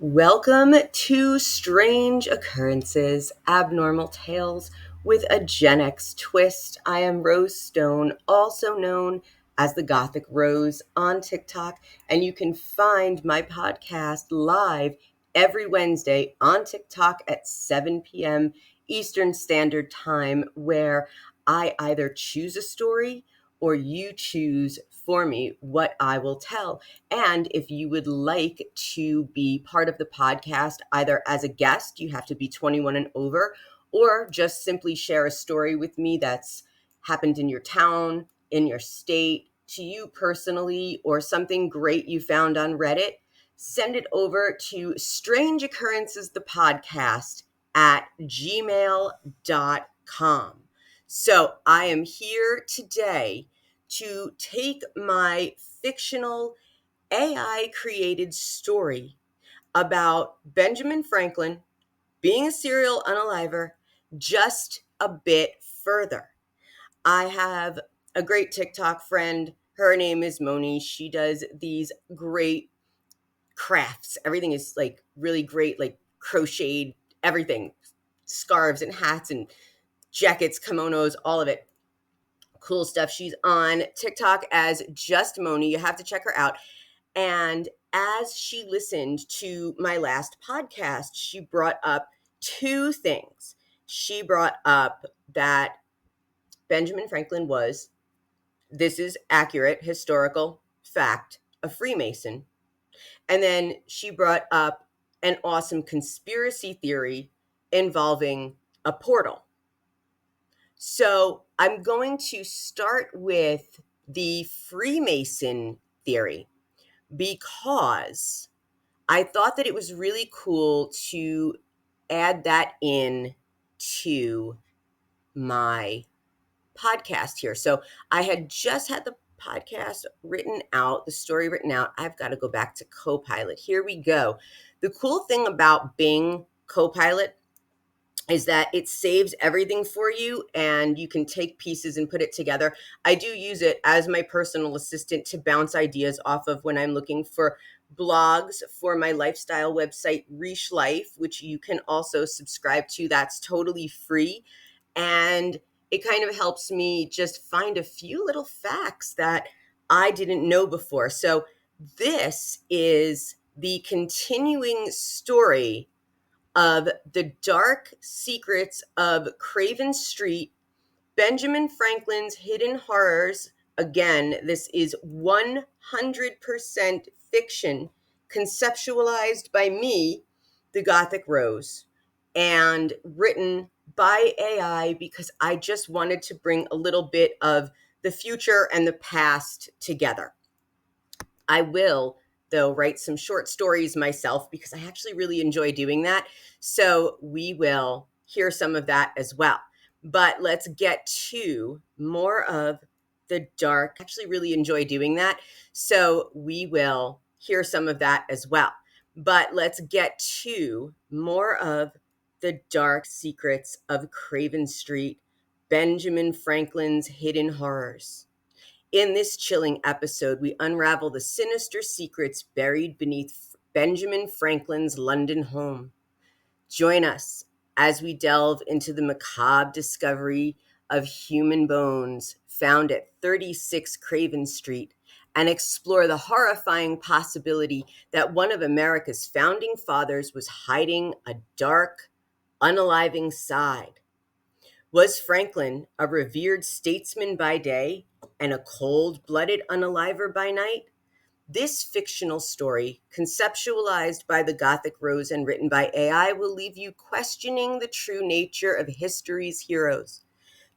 Welcome to Strange Occurrences, Abnormal Tales with a Gen X twist. I am Rose Stone, also known as the Gothic Rose on TikTok, and you can find my podcast live every Wednesday on TikTok at 7 p.m. Eastern Standard Time, where I either choose a story or you choose for me what I will tell. And if you would like to be part of the podcast, either as a guest, you have to be 21 and over, or just simply share a story with me that's happened in your town, in your state, to you personally, or something great you found on Reddit, send it over to Strange Occurrences, the podcast at gmail.com. So I am here today to take my fictional AI created story about Benjamin Franklin being a serial unaliver just a bit further. I have a great TikTok friend. Her name is Moni. She does these great crafts. Everything is like really great, like crocheted, everything, scarves and hats and jackets, kimonos, all of it. Cool stuff. She's on TikTok as Just Moni. You have to check her out. And as she listened to my last podcast, she brought up two things. She brought up that Benjamin Franklin was, this is accurate, historical fact, a Freemason. And then she brought up an awesome conspiracy theory involving a portal. So I'm going to start with the Freemason theory because I thought that it was really cool to add that in to my podcast here. So I had just had the podcast written out, the story written out. I've got to go back to Copilot. Here we go. The cool thing about Bing Copilot is that it saves everything for you and you can take pieces and put it together. I do use it as my personal assistant to bounce ideas off of when I'm looking for blogs for my lifestyle website, Riche Life, which you can also subscribe to. That's totally free. And it kind of helps me just find a few little facts that I didn't know before. So this is the continuing story of the dark secrets of Craven Street, Benjamin Franklin's hidden horrors. Again, this is 100% fiction, conceptualized by me, the Gothic Rose, and written by AI because I just wanted to bring a little bit of the future and the past together. I will, though, write some short stories myself because I actually really enjoy doing that. So we will hear some of that as well. But let's get to more of the dark. I actually really enjoy doing that. So we will hear some of that as well. But let's get to more of the dark secrets of Craven Street, Benjamin Franklin's hidden horrors. In this chilling episode, we unravel the sinister secrets buried beneath Benjamin Franklin's London home. Join us as we delve into the macabre discovery of human bones found at 36 Craven Street and explore the horrifying possibility that one of America's founding fathers was hiding a dark, unaliving side. Was Franklin a revered statesman by day and a cold-blooded unaliver by night? This fictional story, conceptualized by the Gothic Rose and written by AI, will leave you questioning the true nature of history's heroes.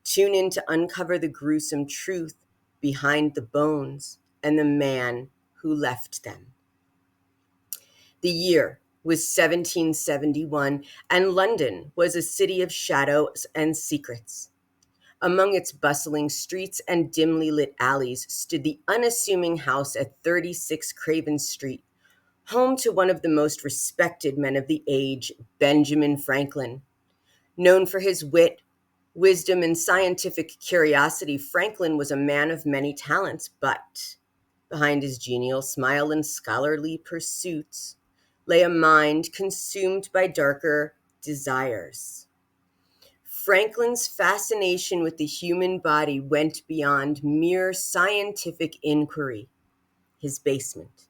Tune in to uncover the gruesome truth behind the bones and the man who left them. The year was 1771, and London was a city of shadows and secrets. Among its bustling streets and dimly lit alleys stood the unassuming house at 36 Craven Street, home to one of the most respected men of the age, Benjamin Franklin. Known for his wit, wisdom, and scientific curiosity, Franklin was a man of many talents, but behind his genial smile and scholarly pursuits lay a mind consumed by darker desires. Franklin's fascination with the human body went beyond mere scientific inquiry. His basement,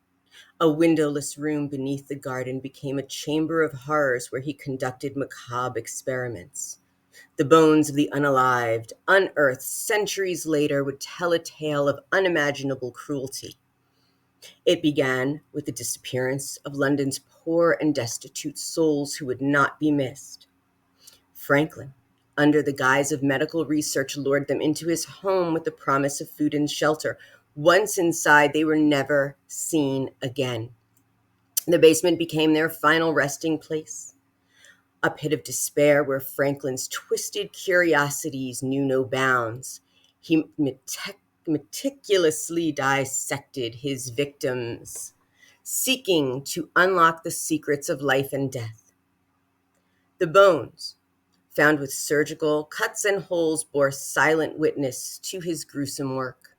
a windowless room beneath the garden, became a chamber of horrors where he conducted macabre experiments. The bones of the unalived, unearthed centuries later, would tell a tale of unimaginable cruelty. It began with the disappearance of London's poor and destitute souls who would not be missed. Franklin, under the guise of medical research, lured them into his home with the promise of food and shelter. Once inside, they were never seen again. The basement became their final resting place, a pit of despair where Franklin's twisted curiosities knew no bounds. He meticulously dissected his victims, seeking to unlock the secrets of life and death. The bones, found with surgical cuts and holes, bore silent witness to his gruesome work.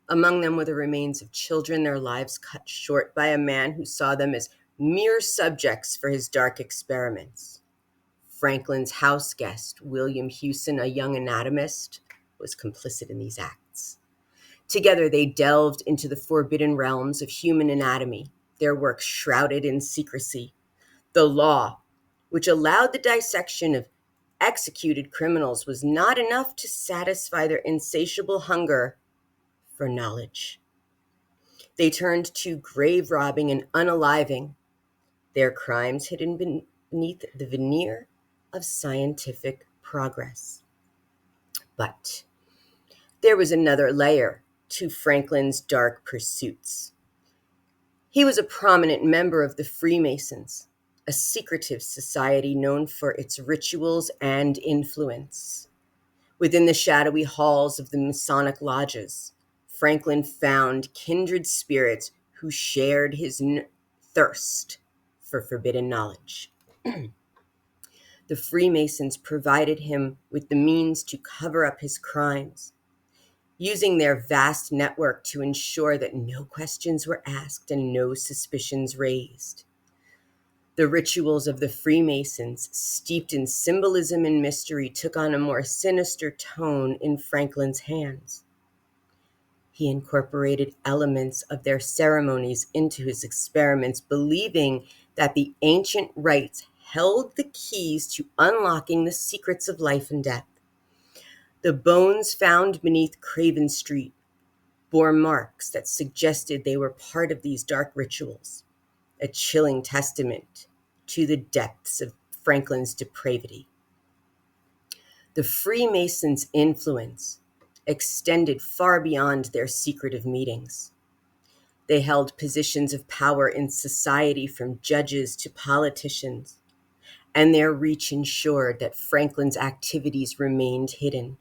Among them were the remains of children, their lives cut short by a man who saw them as mere subjects for his dark experiments. Franklin's house guest, William Hewson, a young anatomist, was complicit in these acts. Together, they delved into the forbidden realms of human anatomy, their work shrouded in secrecy. The law, which allowed the dissection of executed criminals, was not enough to satisfy their insatiable hunger for knowledge. They turned to grave robbing and unaliving, their crimes hidden beneath the veneer of scientific progress. But there was another layer to Franklin's dark pursuits. He was a prominent member of the Freemasons, a secretive society known for its rituals and influence. Within the shadowy halls of the Masonic lodges, Franklin found kindred spirits who shared his thirst for forbidden knowledge. The Freemasons provided him with the means to cover up his crimes, using their vast network to ensure that no questions were asked and no suspicions raised. The rituals of the Freemasons, steeped in symbolism and mystery, took on a more sinister tone in Franklin's hands. He incorporated elements of their ceremonies into his experiments, believing that the ancient rites held the keys to unlocking the secrets of life and death. The bones found beneath Craven Street bore marks that suggested they were part of these dark rituals, a chilling testament to the depths of Franklin's depravity. The Freemasons' influence extended far beyond their secretive meetings. They held positions of power in society, from judges to politicians, and their reach ensured that Franklin's activities remained hidden.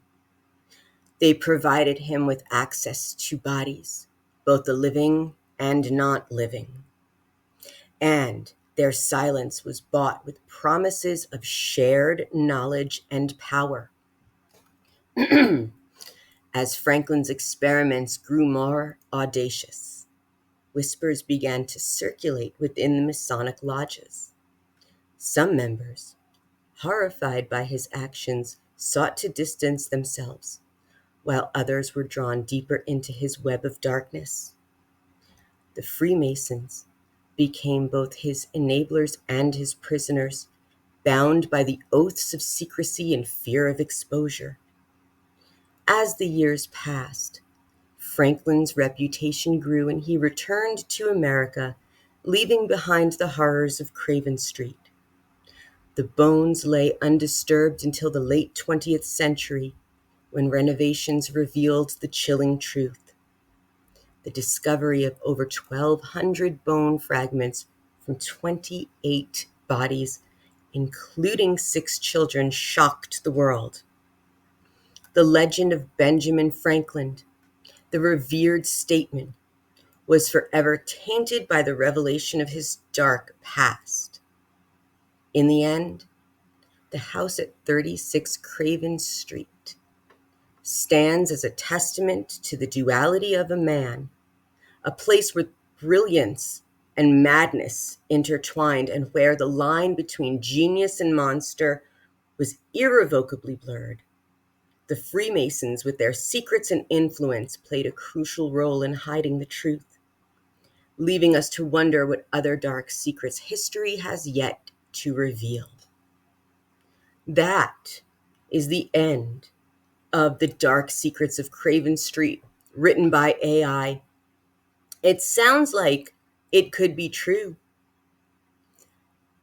They provided him with access to bodies, both the living and not living. And their silence was bought with promises of shared knowledge and power. As Franklin's experiments grew more audacious, whispers began to circulate within the Masonic lodges. Some members, horrified by his actions, sought to distance themselves, while others were drawn deeper into his web of darkness. The Freemasons became both his enablers and his prisoners, bound by the oaths of secrecy and fear of exposure. As the years passed, Franklin's reputation grew and he returned to America, leaving behind the horrors of Craven Street. The bones lay undisturbed until the late 20th century, when renovations revealed the chilling truth. The discovery of over 1,200 bone fragments from 28 bodies, including 6 children, shocked the world. The legend of Benjamin Franklin, the revered statesman, was forever tainted by the revelation of his dark past. In the end, the house at 36 Craven Street stands as a testament to the duality of a man, a place where brilliance and madness intertwined, and where the line between genius and monster was irrevocably blurred. The Freemasons, with their secrets and influence, played a crucial role in hiding the truth, leaving us to wonder what other dark secrets history has yet to reveal. That is the end of The Dark Secrets of Craven Street, written by AI. It sounds like it could be true.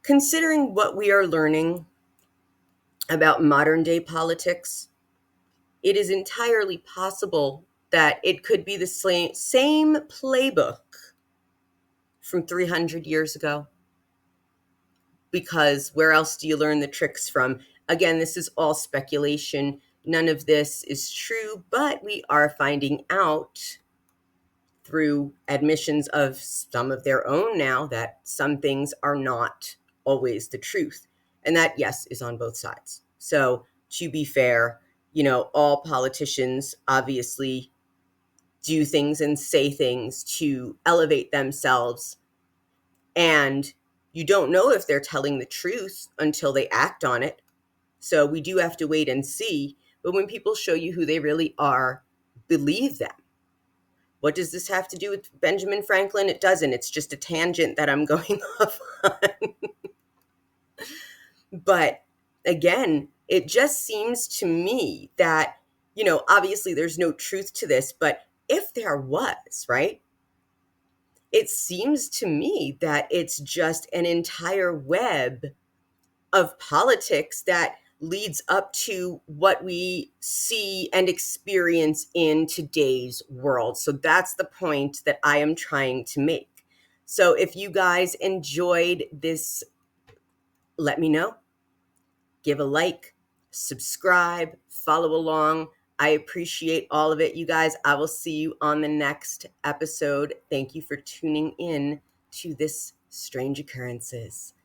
Considering what we are learning about modern day politics, it is entirely possible that it could be the same playbook from 300 years ago. Because where else do you learn the tricks from? Again, this is all speculation. None of this is true, but we are finding out through admissions of some of their own now that some things are not always the truth. And that, yes, is on both sides. So to be fair, all politicians obviously do things and say things to elevate themselves. And you don't know if they're telling the truth until they act on it. So we do have to wait and see. But when people show you who they really are, believe them. What does this have to do with Benjamin Franklin? It doesn't. It's just a tangent that I'm going off on. But again, it just seems to me that, obviously there's no truth to this, but if there was, right? It seems to me that it's just an entire web of politics that leads up to what we see and experience in today's world. So that's the point that I am trying to make. So if you guys enjoyed this, let me know. Give a like, subscribe, follow along. I appreciate all of it, you guys. I will see you on the next episode. Thank you for tuning in to this Strange Occurrences.